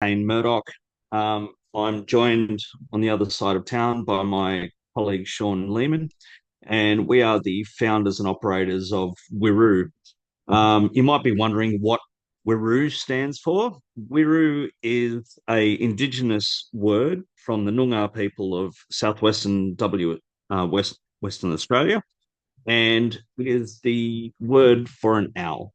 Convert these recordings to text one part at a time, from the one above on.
Kane Murdoch. I'm joined on the other side of town by my colleague Sean Lehman, and we are the founders and operators of WIROO. You might be wondering what WIROO stands for. WIROO is a Indigenous word from the Noongar people of southwestern Western Australia, and it is the word for an owl.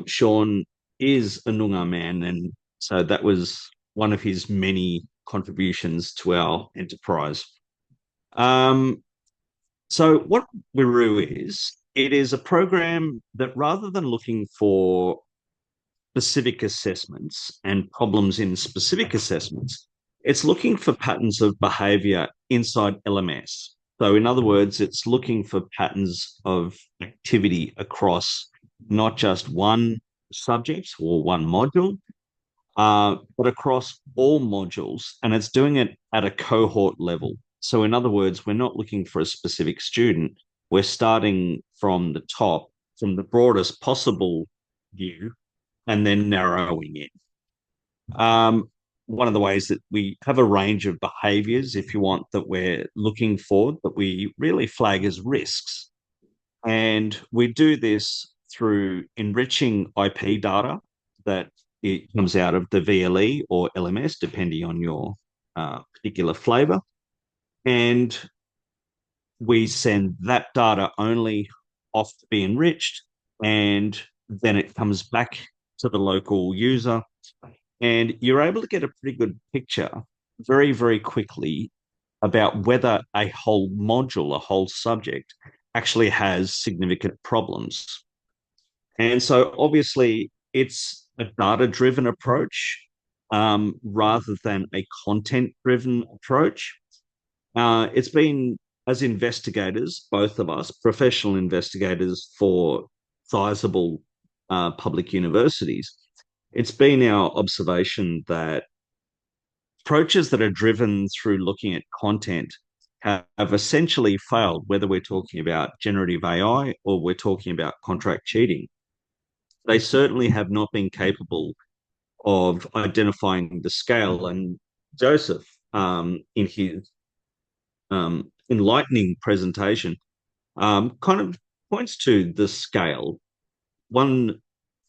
Sean is a Noongar man, and so that was one of his many contributions to our enterprise. Um, so what WIROO is, it is a program that rather than looking for specific assessments and problems in specific assessments, it's looking for patterns of behavior inside LMS. So in other words, it's looking for patterns of activity across not just one subject or one module, but across all modules, and it's doing it at a cohort level. So, in other words, we're not looking for a specific student. We're starting from the top, from the broadest possible view, and then narrowing it. One of the ways that we have a range of behaviors, if you want, that we're looking for, that we really flag as risks. And we do this through enriching IP data that it comes out of the VLE or LMS, depending on your particular flavor. And we send that data only off to be enriched, and then it comes back to the local user. And you're able to get a pretty good picture very, very quickly about whether a whole module, a whole subject, actually has significant problems. And so obviously it's a data-driven approach rather than a content-driven approach. It's been, as investigators, both of us, professional investigators for sizable public universities, it's been our observation that approaches that are driven through looking at content have essentially failed, whether we're talking about generative AI or we're talking about contract cheating. They certainly have not been capable of identifying the scale. And Joseph, in his enlightening presentation, kind of points to the scale. One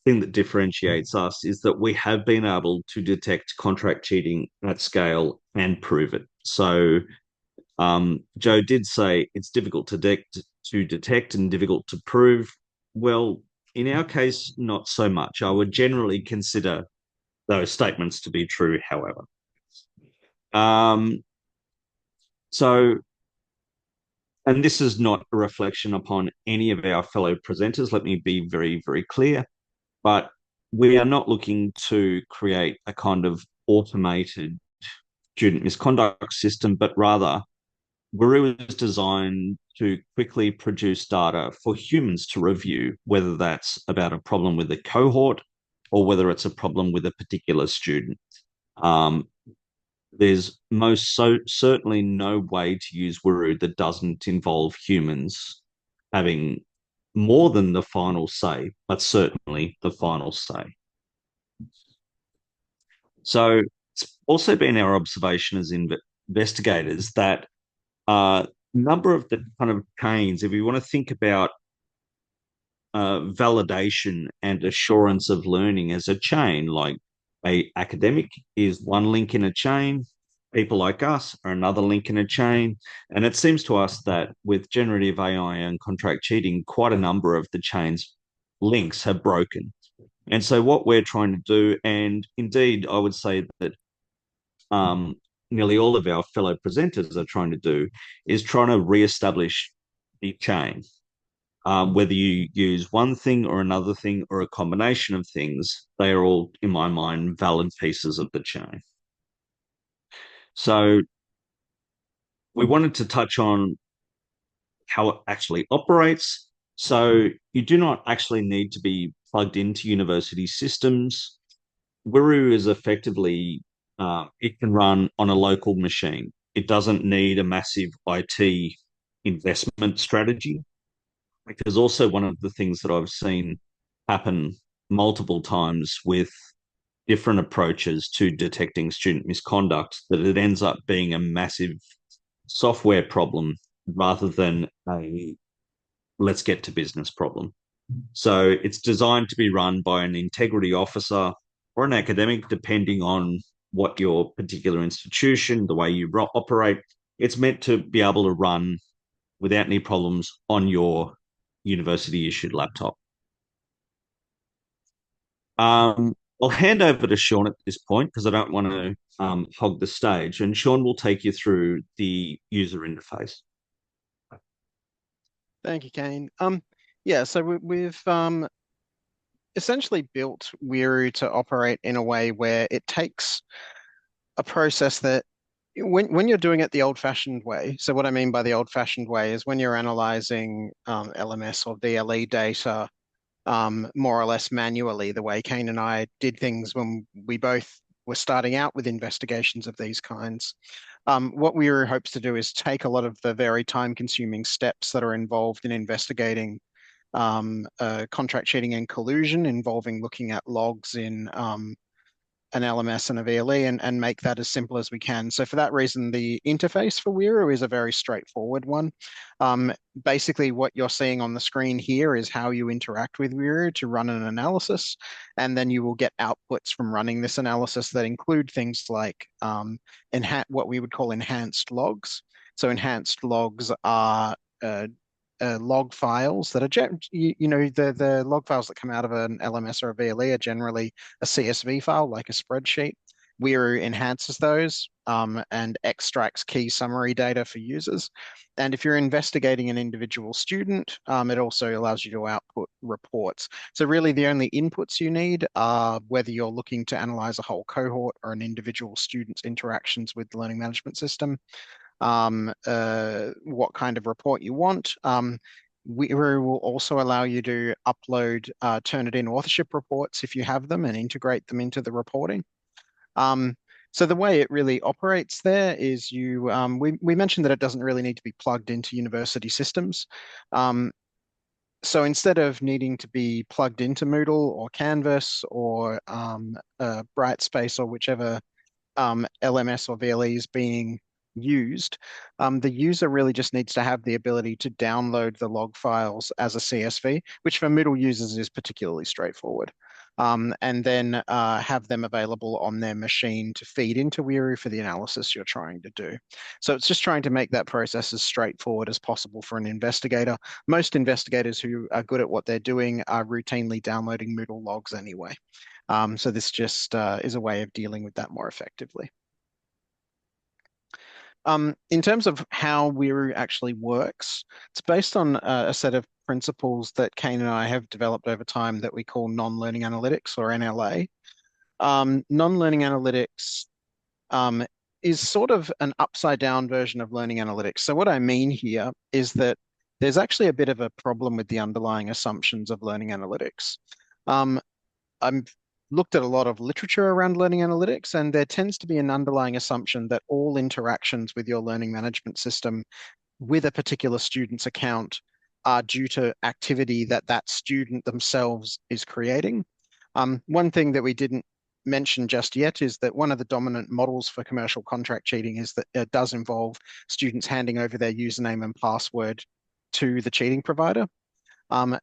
thing that differentiates us is that we have been able to detect contract cheating at scale and prove it. So Joe did say it's difficult to detect and difficult to prove. Well, in our case, not so much. I would generally consider those statements to be true, however. Um, so, and this is not a reflection upon any of our fellow presenters. Let me be very, very clear. But we are not looking to create a kind of automated student misconduct system, but rather WIROO is designed to quickly produce data for humans to review, whether that's about a problem with a cohort or whether it's a problem with a particular student. There's certainly no way to use WIROO that doesn't involve humans having more than the final say, but certainly the final say. So it's also been our observation as investigators that a number of the kind of chains, if you want to think about validation and assurance of learning as a chain, like a academic is one link in a chain, people like us are another link in a chain. And it seems to us that with generative AI and contract cheating, quite a number of the chain's links have broken. And so what we're trying to do, and indeed, I would say that nearly all of our fellow presenters are trying to do, is trying to re-establish the chain. Whether you use one thing or another thing or a combination of things, they are all, in my mind, valid pieces of the chain. So we wanted to touch on how it actually operates. So you do not actually need to be plugged into university systems. WIROO is effectively, it can run on a local machine. It doesn't need a massive IT investment strategy. Because also one of the things that I've seen happen multiple times with different approaches to detecting student misconduct that it ends up being a massive software problem rather than a let's get to business problem. So it's designed to be run by an integrity officer or an academic, depending on what your particular institution, the way you operate. It's meant to be able to run without any problems on your university issued laptop. I'll hand over to Sean at this point because I don't want to hog the stage, and Sean will take you through the user interface. Thank you, Kane. Yeah, so we've essentially built WIROO to operate in a way where it takes a process that when you're doing it the old-fashioned way. So what I mean by the old-fashioned way is when you're analyzing LMS or DLE data more or less manually, the way Kane and I did things when we both were starting out with investigations of these kinds. What WIROO hopes to do is take a lot of the very time-consuming steps that are involved in investigating contract cheating and collusion, involving looking at logs in an LMS and a VLE, and make that as simple as we can. So for that reason, the interface for WIROO is a very straightforward one. Basically, what you're seeing on the screen here is how you interact with WIROO to run an analysis, and then you will get outputs from running this analysis that include things like what we would call enhanced logs. So enhanced logs are log files that are, the log files that come out of an LMS or a VLE are generally a CSV file, like a spreadsheet. WIROO enhances those and extracts key summary data for users. And if you're investigating an individual student, it also allows you to output reports. So really the only inputs you need are whether you're looking to analyze a whole cohort or an individual student's interactions with the learning management system, what kind of report you want. WIROO will also allow you to upload Turnitin authorship reports if you have them and integrate them into the reporting. So the way it really operates there is we mentioned that it doesn't really need to be plugged into university systems. So instead of needing to be plugged into Moodle or Canvas or Brightspace or whichever LMS or VLE is being used, the user really just needs to have the ability to download the log files as a CSV, which for Moodle users is particularly straightforward, and then have them available on their machine to feed into WIROO for the analysis you're trying to do. So it's just trying to make that process as straightforward as possible for an investigator. Most investigators who are good at what they're doing are routinely downloading Moodle logs anyway. So this just is a way of dealing with that more effectively. In terms of how WIROO actually works, it's based on a set of principles that Kane and I have developed over time that we call non-learning analytics, or NLA. Non-learning analytics is sort of an upside down version of learning analytics. So what I mean here is that there's actually a bit of a problem with the underlying assumptions of learning analytics. I'm looked at a lot of literature around learning analytics, and there tends to be an underlying assumption that all interactions with your learning management system with a particular student's account are due to activity that that student themselves is creating. One thing that we didn't mention just yet is that one of the dominant models for commercial contract cheating is that it does involve students handing over their username and password to the cheating provider.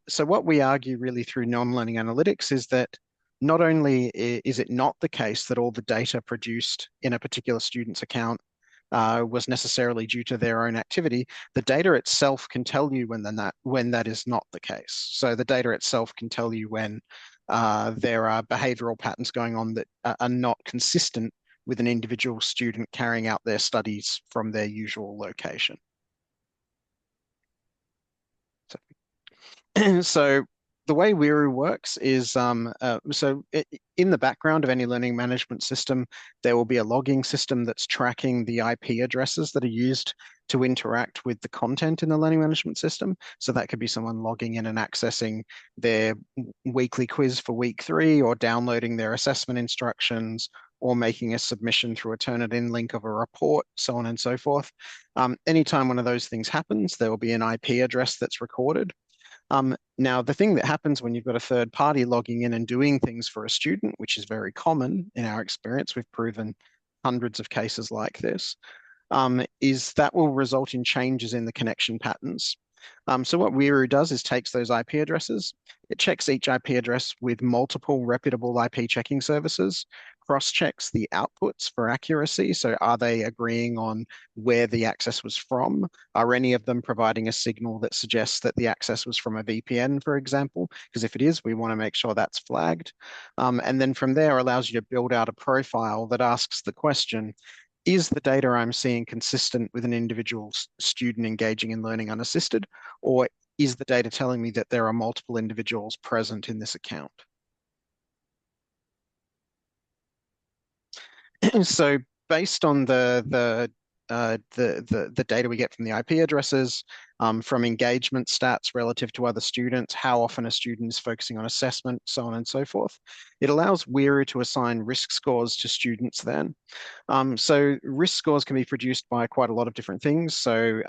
So what we argue really through non-learning analytics is that not only is it not the case that all the data produced in a particular student's account was necessarily due to their own activity, the data itself can tell you when that is not the case. So the data itself can tell you when there are behavioral patterns going on that are not consistent with an individual student carrying out their studies from their usual location. So the way WIROO works is in the background of any learning management system, there will be a logging system that's tracking the IP addresses that are used to interact with the content in the learning management system. So that could be someone logging in and accessing their weekly quiz for week 3, or downloading their assessment instructions, or making a submission through a Turnitin link of a report, so on and so forth. Anytime one of those things happens, there will be an IP address that's recorded. Now, the thing that happens when you've got a third party logging in and doing things for a student, which is very common in our experience, we've proven hundreds of cases like this, is that will result in changes in the connection patterns. So what WIROO does is takes those IP addresses, it checks each IP address with multiple reputable IP checking services, cross-checks the outputs for accuracy. So are they agreeing on where the access was from? Are any of them providing a signal that suggests that the access was from a VPN, for example? Because if it is, we want to make sure that's flagged. And then from there allows you to build out a profile that asks the question, is the data I'm seeing consistent with an individual student engaging in learning unassisted, or is the data telling me that there are multiple individuals present in this account? So based on the data we get from the IP addresses, from engagement stats relative to other students, how often a student is focusing on assessment, so on and so forth, it allows WIROO to assign risk scores to students then. So risk scores can be produced by quite a lot of different things. So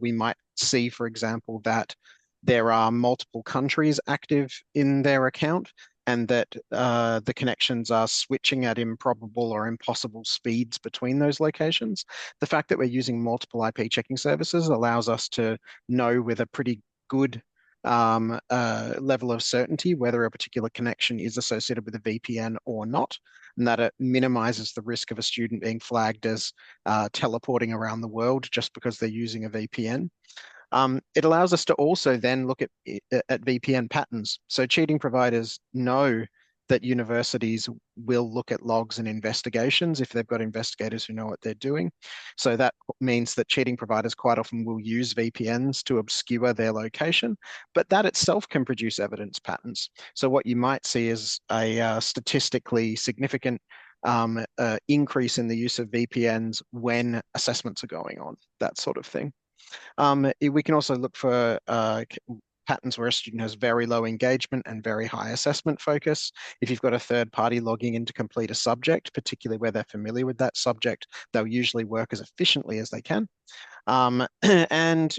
we might see, for example, that there are multiple countries active in their account and that the connections are switching at improbable or impossible speeds between those locations. The fact that we're using multiple IP checking services allows us to know with a pretty good level of certainty whether a particular connection is associated with a VPN or not, and that it minimizes the risk of a student being flagged as teleporting around the world just because they're using a VPN. It allows us to also then look at VPN patterns. So cheating providers know that universities will look at logs and investigations if they've got investigators who know what they're doing. So that means that cheating providers quite often will use VPNs to obscure their location, but that itself can produce evidence patterns. So what you might see is a statistically significant increase in the use of VPNs when assessments are going on, that sort of thing. We can also look for patterns where a student has very low engagement and very high assessment focus. If you've got a third party logging in to complete a subject, particularly where they're familiar with that subject, they'll usually work as efficiently as they can. And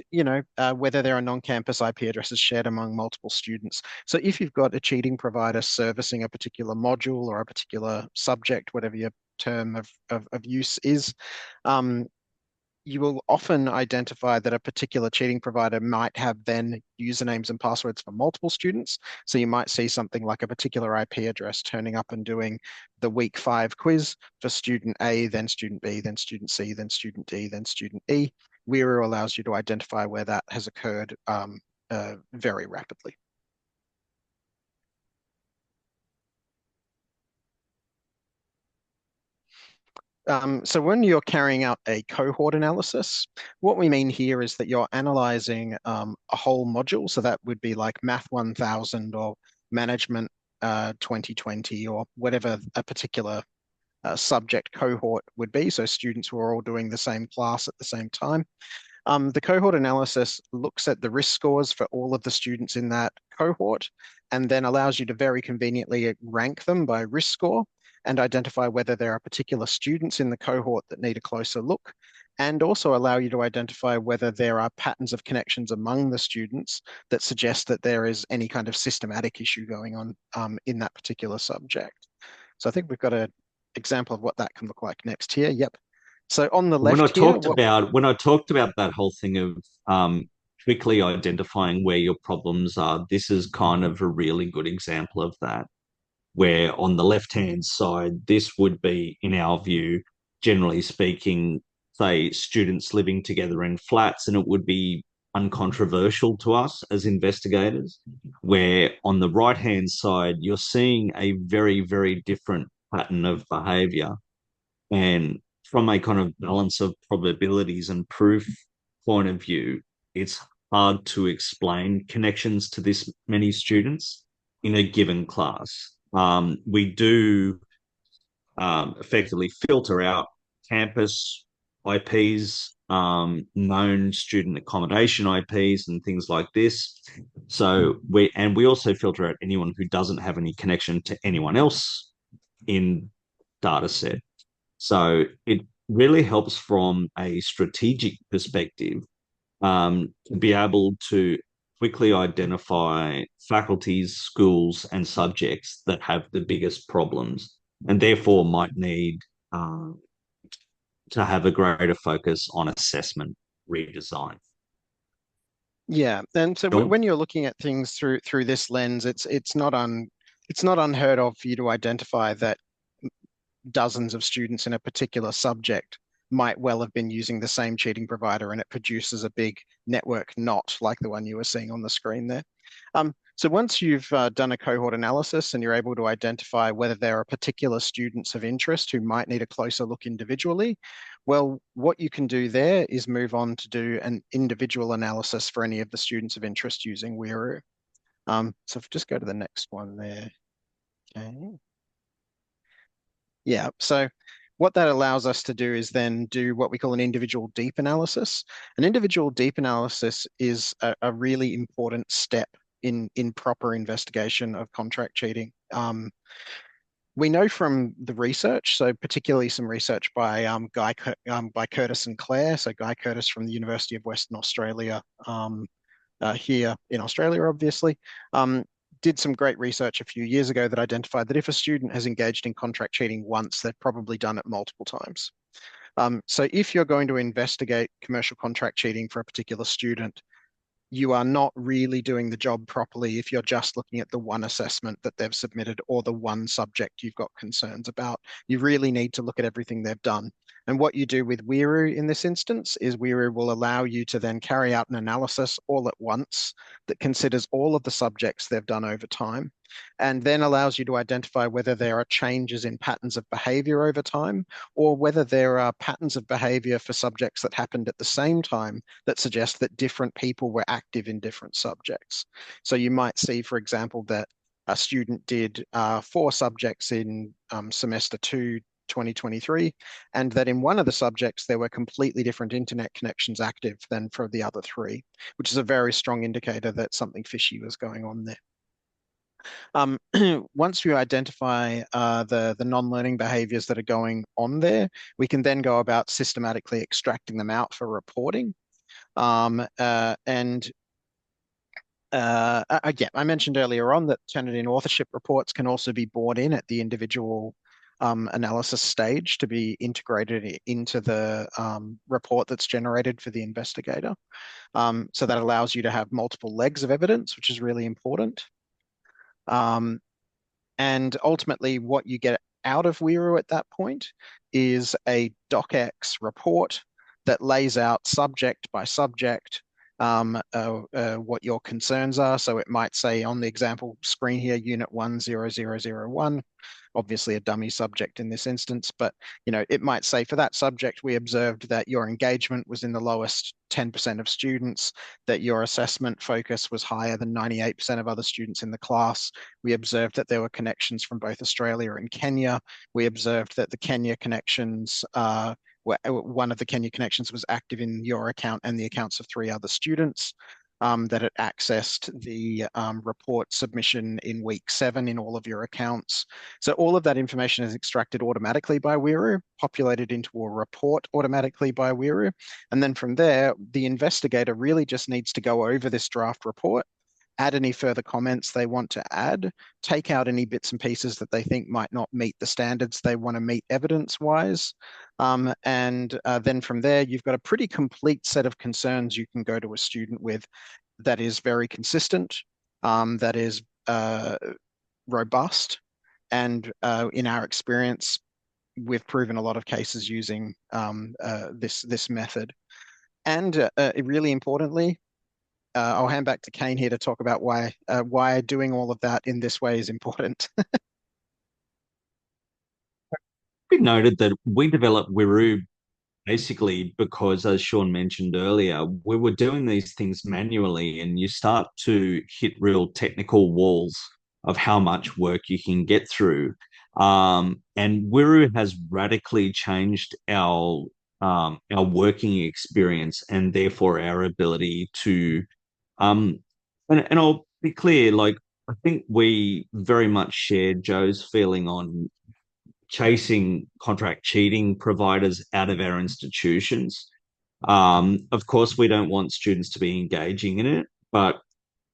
whether there are non-campus IP addresses shared among multiple students. So if you've got a cheating provider servicing a particular module or a particular subject, whatever your term of use is, um, you will often identify that a particular cheating provider might have then usernames and passwords for multiple students. So you might see something like a particular IP address turning up and doing the week 5 quiz for student A, then student B, then student C, then student D, then student E. WIROO allows you to identify where that has occurred very rapidly. So when you're carrying out a cohort analysis, what we mean here is that you're analyzing a whole module. So that would be like Math 1000 or Management 2020 or whatever a particular subject cohort would be. So students who are all doing the same class at the same time. The cohort analysis looks at the risk scores for all of the students in that cohort and then allows you to very conveniently rank them by risk score and identify whether there are particular students in the cohort that need a closer look, and also allow you to identify whether there are patterns of connections among the students that suggest that there is any kind of systematic issue going on in that particular subject. So I think we've got an example of what that can look like next here. Yep. So on the When I left here, talked about when I talked about that whole thing of quickly identifying where your problems are, this is kind of a really good example of that. Where on the left-hand side, this would be, in our view, generally speaking, say, students living together in flats, and it would be uncontroversial to us as investigators. Where on the right-hand side, you're seeing a very, very different pattern of behavior. And from a kind of balance of probabilities and proof point of view, it's hard to explain connections to this many students in a given class. We do effectively filter out campus IPs, known student accommodation IPs, and things like this. So we also filter out anyone who doesn't have any connection to anyone else in data set. So it really helps from a strategic perspective to be able to quickly identify faculties, schools, and subjects that have the biggest problems and therefore might need uh, to have a greater focus on assessment redesign. Yeah, and so Sure. when you're looking at things through this lens, it's not unheard of for you to identify that dozens of students in a particular subject might well have been using the same cheating provider, and it produces a big network knot like the one you were seeing on the screen there. So once you've done a cohort analysis and you're able to identify whether there are particular students of interest who might need a closer look individually, well, what you can do there is move on to do an individual analysis for any of the students of interest using WIROO. So if we just go to the next one there. Okay. Yeah, so what that allows us to do is then do what we call an individual deep analysis. An individual deep analysis is a really important step in proper investigation of contract cheating. We know from the research, so particularly some research by by Curtis and Claire, so Guy Curtis from the University of Western Australia, here in Australia, obviously, um, did some great research a few years ago that identified that if a student has engaged in contract cheating once, they've probably done it multiple times. So if you're going to investigate commercial contract cheating for a particular student, you are not really doing the job properly if you're just looking at the one assessment that they've submitted or the one subject you've got concerns about. You really need to look at everything they've done. And what you do with WIROO in this instance is WIROO will allow you to then carry out an analysis all at once that considers all of the subjects they've done over time, and then allows you to identify whether there are changes in patterns of behavior over time, or whether there are patterns of behavior for subjects that happened at the same time that suggest that different people were active in different subjects. So you might see, for example, that a student did 4 subjects in semester 2, 2023, and that in one of the subjects there were completely different internet connections active than for the other 3, which is a very strong indicator that something fishy was going on there. Um, once you identify the non-learning behaviors that are going on there, we can then go about systematically extracting them out for reporting. And Again, I mentioned earlier on that Turnitin authorship reports can also be brought in at the individual analysis stage to be integrated into the report that's generated for the investigator. So that allows you to have multiple legs of evidence, which is really important. Um, and ultimately, what you get out of WIROO at that point is a docx report that lays out subject by subject what your concerns are. So it might say on the example screen here, Unit 10001, obviously a dummy subject in this instance, but it might say for that subject, we observed that your engagement was in the lowest 10% of students, that your assessment focus was higher than 98% of other students in the class. We observed that there were connections from both Australia and Kenya. We observed that the Kenya connections one of the Kenya connections was active in your account and the accounts of 3 other students, that it accessed the report submission in week 7 in all of your accounts. So all of that information is extracted automatically by WIROO, populated into a report automatically by WIROO. And then from there, the investigator really just needs to go over this draft report, add any further comments they want to add, take out any bits and pieces that they think might not meet the standards they want to meet evidence-wise. And then from there, you've got a pretty complete set of concerns you can go to a student with that is very consistent, that is robust, and in our experience, we've proven a lot of cases using this method. And really importantly, I'll hand back to Kane here to talk about why doing all of that in this way is important. We noted that we developed WIROO basically because, as Sean mentioned earlier, we were doing these things manually, and you start to hit real technical walls of how much work you can get through. And WIROO has radically changed our working experience and therefore our ability to um, and I'll be clear, like I think we very much shared Joe's feeling on chasing contract cheating providers out of our institutions. Of course, we don't want students to be engaging in it, but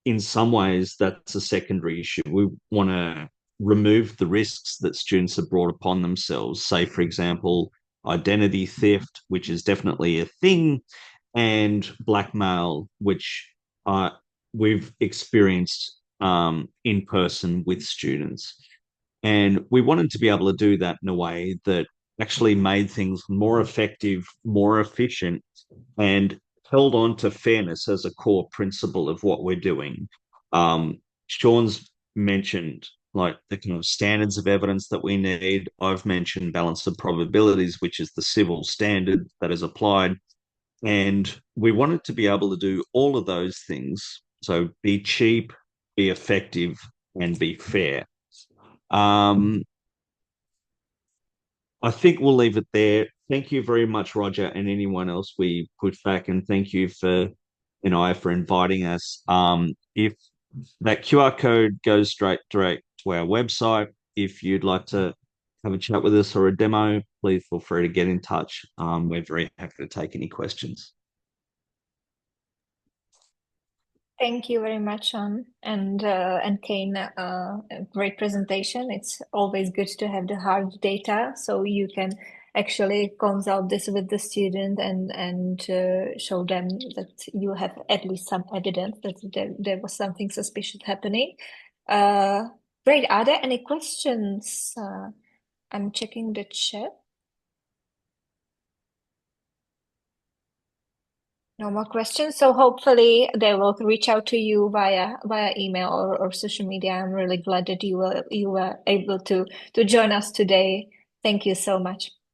in some ways, that's a secondary issue. We want to remove the risks that students have brought upon themselves. Say, for example, identity theft, which is definitely a thing, and blackmail, which uh, we've experienced in person with students. And we wanted to be able to do that in a way that actually made things more effective, more efficient, and held on to fairness as a core principle of what we're doing. Sean's mentioned like the kind of standards of evidence that we need. I've mentioned balance of probabilities, which is the civil standard that is applied. And we wanted to be able to do all of those things. So be cheap, be effective, and be fair. Um, I think we'll leave it there. Thank you very much, Roger, and anyone else we put back, and thank you for ENAI for inviting us. If that QR code goes straight direct to our website, if you'd like to have a chat with us or a demo, please feel free to get in touch. We're very happy to take any questions. Thank you very much, Sean and Kane. A great presentation. It's always good to have the hard data so you can actually consult this with the student and show them that you have at least some evidence that there was something suspicious happening. Great. Are there any questions? I'm checking the chat. No more questions. So hopefully they will reach out to you via email or social media. I'm really glad that you were able to join us today. Thank you so much.